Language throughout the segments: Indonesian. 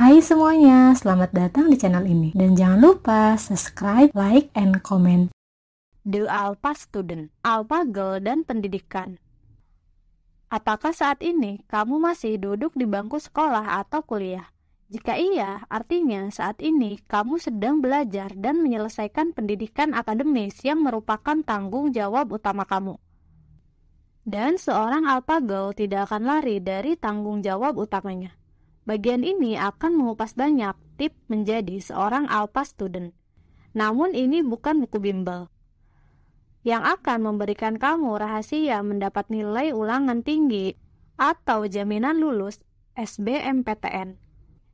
Hai semuanya, selamat datang di channel ini. Dan jangan lupa subscribe, like, and comment. The Alpha Student, Alpha Girl dan Pendidikan. Apakah saat ini kamu masih duduk di bangku sekolah atau kuliah? Jika iya, artinya saat ini kamu sedang belajar dan menyelesaikan pendidikan akademis yang merupakan tanggung jawab utama kamu. Dan seorang Alpha Girl tidak akan lari dari tanggung jawab utamanya. Bagian ini akan mengupas banyak tips menjadi seorang Alpha Student. Namun ini bukan buku bimbel yang akan memberikan kamu rahasia mendapat nilai ulangan tinggi atau jaminan lulus SBMPTN.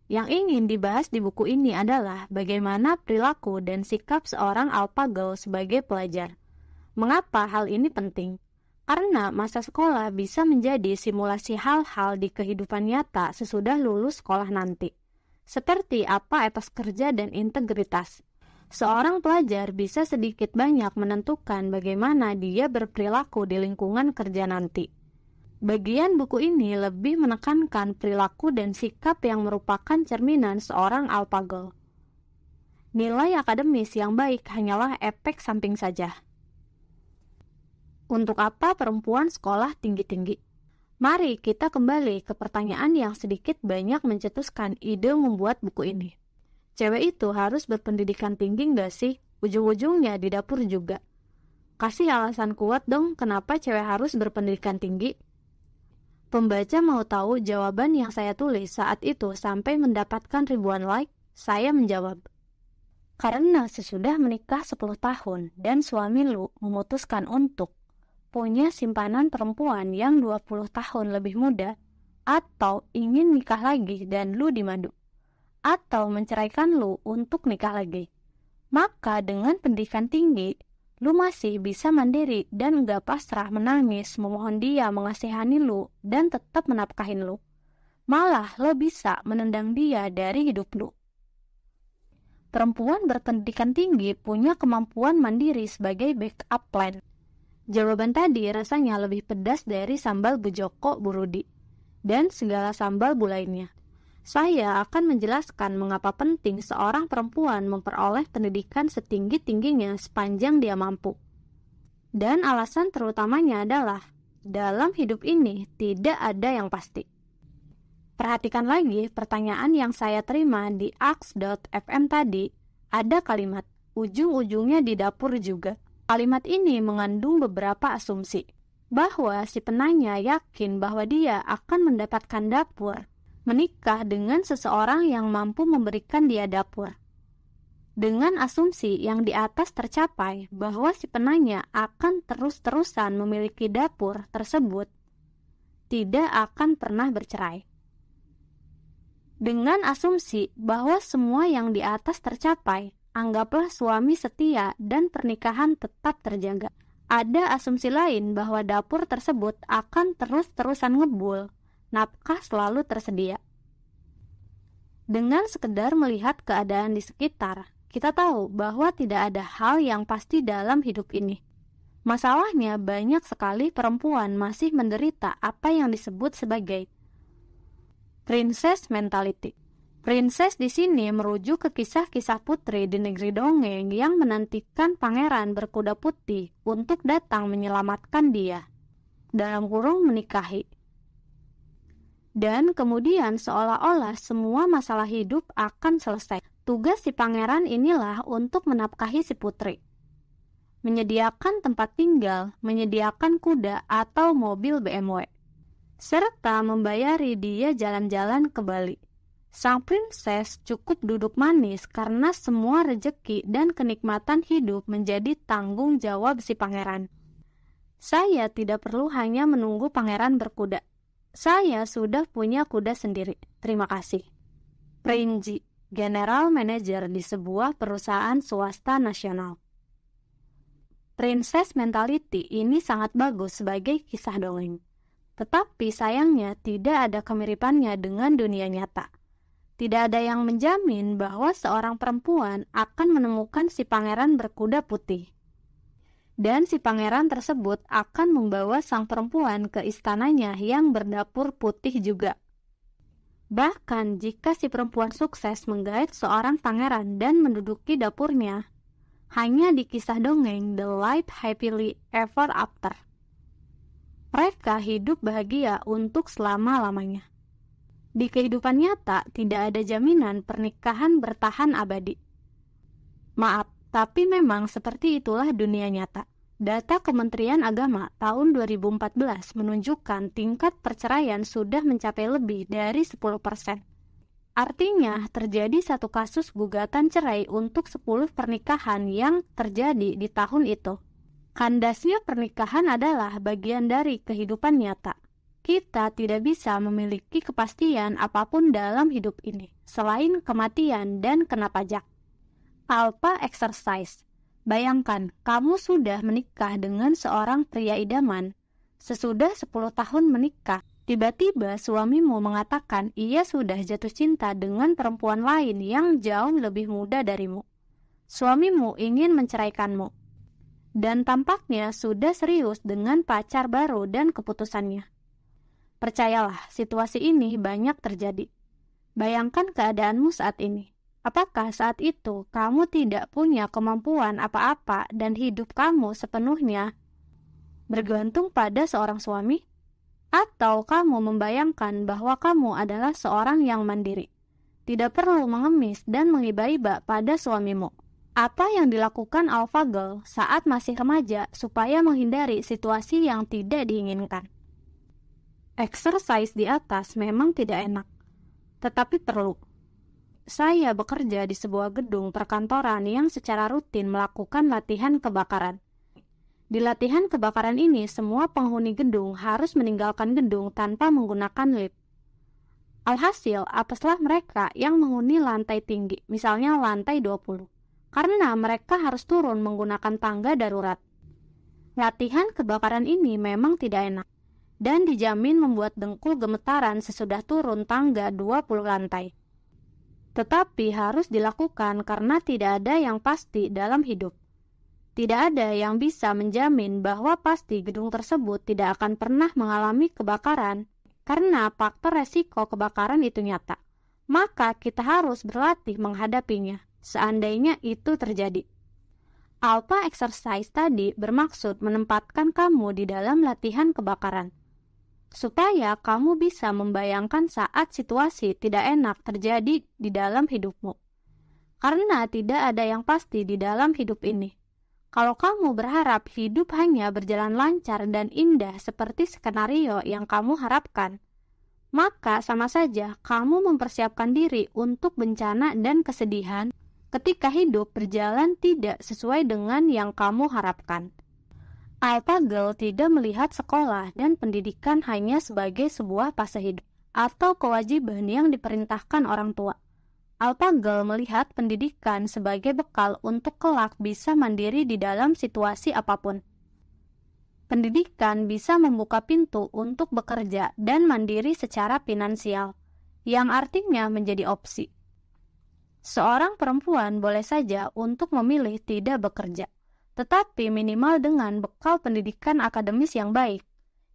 Yang ingin dibahas di buku ini adalah bagaimana perilaku dan sikap seorang Alpha Girl sebagai pelajar. Mengapa hal ini penting? Karena masa sekolah bisa menjadi simulasi hal-hal di kehidupan nyata sesudah lulus sekolah nanti. Seperti apa etos kerja dan integritas. Seorang pelajar bisa sedikit banyak menentukan bagaimana dia berperilaku di lingkungan kerja nanti. Bagian buku ini lebih menekankan perilaku dan sikap yang merupakan cerminan seorang Alpha Girl. Nilai akademis yang baik hanyalah efek samping saja. Untuk apa perempuan sekolah tinggi-tinggi? Mari kita kembali ke pertanyaan yang sedikit banyak mencetuskan ide membuat buku ini. Cewek itu harus berpendidikan tinggi nggak sih? Ujung-ujungnya di dapur juga. Kasih alasan kuat dong kenapa cewek harus berpendidikan tinggi. Pembaca mau tahu jawaban yang saya tulis saat itu sampai mendapatkan ribuan like? Saya menjawab, karena sesudah menikah 10 tahun dan suami lu memutuskan untuk punya simpanan perempuan yang 20 tahun lebih muda, atau ingin nikah lagi dan lu dimadu, atau menceraikan lu untuk nikah lagi. Maka dengan pendidikan tinggi, lu masih bisa mandiri dan gak pasrah menangis memohon dia mengasihani lu dan tetap menafkahin lu. Malah lo bisa menendang dia dari hidup lu. Perempuan berpendidikan tinggi punya kemampuan mandiri sebagai backup plan. Jawaban tadi rasanya lebih pedas dari sambal Bu Joko, Bu Rudi, dan segala sambal Bu lainnya. Saya akan menjelaskan mengapa penting seorang perempuan memperoleh pendidikan setinggi-tingginya sepanjang dia mampu. Dan alasan terutamanya adalah, dalam hidup ini tidak ada yang pasti. Perhatikan lagi pertanyaan yang saya terima di aks.fm tadi, ada kalimat, ujung-ujungnya di dapur juga. Kalimat ini mengandung beberapa asumsi, bahwa si penanya yakin bahwa dia akan mendapatkan dapur, menikah dengan seseorang yang mampu memberikan dia dapur. Dengan asumsi yang di atas tercapai bahwa si penanya akan terus-terusan memiliki dapur tersebut, tidak akan pernah bercerai. Dengan asumsi bahwa semua yang di atas tercapai, anggaplah suami setia dan pernikahan tetap terjaga. Ada asumsi lain bahwa dapur tersebut akan terus-terusan ngebul, nafkah selalu tersedia. Dengan sekedar melihat keadaan di sekitar, kita tahu bahwa tidak ada hal yang pasti dalam hidup ini. Masalahnya banyak sekali perempuan masih menderita apa yang disebut sebagai princess mentality. Princess di sini merujuk ke kisah-kisah putri di negeri dongeng yang menantikan pangeran berkuda putih untuk datang menyelamatkan dia, dalam kurung menikahi. Dan kemudian seolah-olah semua masalah hidup akan selesai. Tugas si pangeran inilah untuk menafkahi si putri, menyediakan tempat tinggal, menyediakan kuda atau mobil BMW, serta membayari dia jalan-jalan ke Bali. Sang princess cukup duduk manis karena semua rejeki dan kenikmatan hidup menjadi tanggung jawab si pangeran. Saya tidak perlu hanya menunggu pangeran berkuda. Saya sudah punya kuda sendiri. Terima kasih. Prinji, General Manager di sebuah perusahaan swasta nasional. Princess mentality ini sangat bagus sebagai kisah dongeng. Tetapi sayangnya tidak ada kemiripannya dengan dunia nyata. Tidak ada yang menjamin bahwa seorang perempuan akan menemukan si pangeran berkuda putih. Dan si pangeran tersebut akan membawa sang perempuan ke istananya yang berdapur putih juga. Bahkan jika si perempuan sukses menggait seorang pangeran dan menduduki dapurnya, hanya di kisah dongeng The Life Happily Ever After. Mereka hidup bahagia untuk selama-lamanya. Di kehidupan nyata tidak ada jaminan pernikahan bertahan abadi. Maaf, tapi memang seperti itulah dunia nyata. Data Kementerian Agama tahun 2014 menunjukkan tingkat perceraian sudah mencapai lebih dari 10%. Artinya, terjadi satu kasus gugatan cerai untuk 10 pernikahan yang terjadi di tahun itu. Kandasnya pernikahan adalah bagian dari kehidupan nyata. Kita tidak bisa memiliki kepastian apapun dalam hidup ini, selain kematian dan kena pajak. Alpha Exercise. Bayangkan, kamu sudah menikah dengan seorang pria idaman. Sesudah 10 tahun menikah, tiba-tiba suamimu mengatakan ia sudah jatuh cinta dengan perempuan lain yang jauh lebih muda darimu. Suamimu ingin menceraikanmu. Dan tampaknya sudah serius dengan pacar baru dan keputusannya. Percayalah, situasi ini banyak terjadi. Bayangkan keadaanmu saat ini. Apakah saat itu kamu tidak punya kemampuan apa-apa dan hidup kamu sepenuhnya bergantung pada seorang suami? Atau kamu membayangkan bahwa kamu adalah seorang yang mandiri, tidak perlu mengemis dan mengiba-iba pada suamimu? Apa yang dilakukan Alpha Girl saat masih remaja supaya menghindari situasi yang tidak diinginkan? Exercise di atas memang tidak enak, tetapi perlu. Saya bekerja di sebuah gedung perkantoran yang secara rutin melakukan latihan kebakaran. Di latihan kebakaran ini, semua penghuni gedung harus meninggalkan gedung tanpa menggunakan lift. Alhasil, apeslah mereka yang menghuni lantai tinggi, misalnya lantai 20, karena mereka harus turun menggunakan tangga darurat. Latihan kebakaran ini memang tidak enak, dan dijamin membuat dengkul gemetaran sesudah turun tangga 20 lantai. Tetapi harus dilakukan karena tidak ada yang pasti dalam hidup. Tidak ada yang bisa menjamin bahwa pasti gedung tersebut tidak akan pernah mengalami kebakaran karena faktor resiko kebakaran itu nyata. Maka kita harus berlatih menghadapinya seandainya itu terjadi. Alpha Exercise tadi bermaksud menempatkan kamu di dalam latihan kebakaran, supaya kamu bisa membayangkan saat situasi tidak enak terjadi di dalam hidupmu. Karena tidak ada yang pasti di dalam hidup ini. Kalau kamu berharap hidup hanya berjalan lancar dan indah seperti skenario yang kamu harapkan, maka sama saja kamu mempersiapkan diri untuk bencana dan kesedihan ketika hidup berjalan tidak sesuai dengan yang kamu harapkan. Alpha Girl tidak melihat sekolah dan pendidikan hanya sebagai sebuah fase hidup atau kewajiban yang diperintahkan orang tua. Alpha Girl melihat pendidikan sebagai bekal untuk kelak bisa mandiri di dalam situasi apapun. Pendidikan bisa membuka pintu untuk bekerja dan mandiri secara finansial, yang artinya menjadi opsi. Seorang perempuan boleh saja untuk memilih tidak bekerja, tetapi minimal dengan bekal pendidikan akademis yang baik.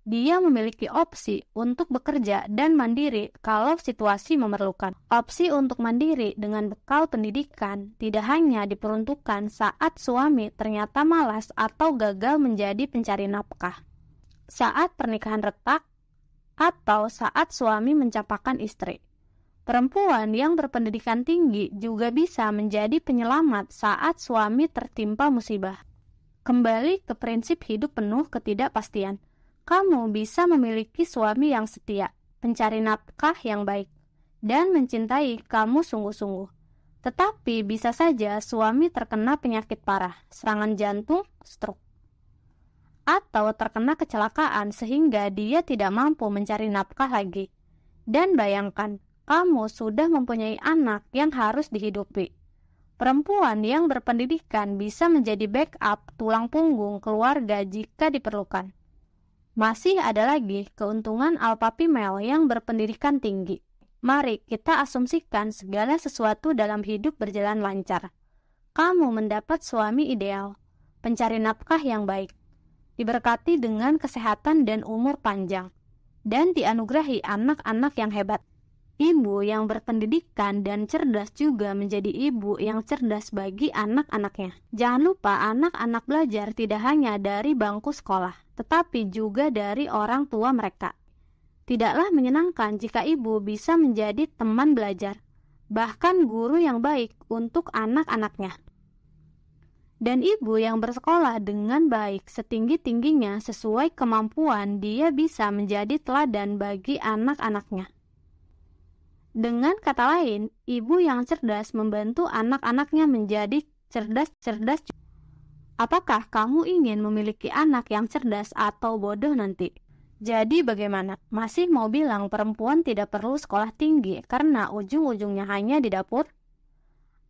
Dia memiliki opsi untuk bekerja dan mandiri kalau situasi memerlukan. Opsi untuk mandiri dengan bekal pendidikan tidak hanya diperuntukkan saat suami ternyata malas atau gagal menjadi pencari nafkah, saat pernikahan retak, atau saat suami mencapakan istri. Perempuan yang berpendidikan tinggi juga bisa menjadi penyelamat saat suami tertimpa musibah. Kembali ke prinsip hidup penuh ketidakpastian. Kamu bisa memiliki suami yang setia, pencari nafkah yang baik, dan mencintai kamu sungguh-sungguh. Tetapi bisa saja suami terkena penyakit parah, serangan jantung, stroke, atau terkena kecelakaan sehingga dia tidak mampu mencari nafkah lagi. Dan bayangkan, kamu sudah mempunyai anak yang harus dihidupi. Perempuan yang berpendidikan bisa menjadi backup tulang punggung keluarga jika diperlukan. Masih ada lagi keuntungan alpha female yang berpendidikan tinggi. Mari kita asumsikan segala sesuatu dalam hidup berjalan lancar. Kamu mendapat suami ideal, pencari nafkah yang baik, diberkati dengan kesehatan dan umur panjang, dan dianugerahi anak-anak yang hebat. Ibu yang berpendidikan dan cerdas juga menjadi ibu yang cerdas bagi anak-anaknya. Jangan lupa, anak-anak belajar tidak hanya dari bangku sekolah, tetapi juga dari orang tua mereka. Tidaklah menyenangkan jika ibu bisa menjadi teman belajar, bahkan guru yang baik untuk anak-anaknya. Dan ibu yang bersekolah dengan baik setinggi-tingginya sesuai kemampuan, dia bisa menjadi teladan bagi anak-anaknya. Dengan kata lain, ibu yang cerdas membantu anak-anaknya menjadi cerdas-cerdas. Apakah kamu ingin memiliki anak yang cerdas atau bodoh nanti? Jadi bagaimana? Masih mau bilang perempuan tidak perlu sekolah tinggi karena ujung-ujungnya hanya di dapur?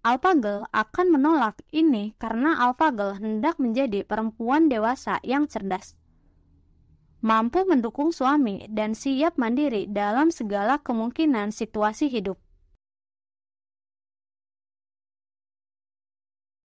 Alphagel akan menolak ini karena Alphagel hendak menjadi perempuan dewasa yang cerdas, mampu mendukung suami dan siap mandiri dalam segala kemungkinan situasi hidup.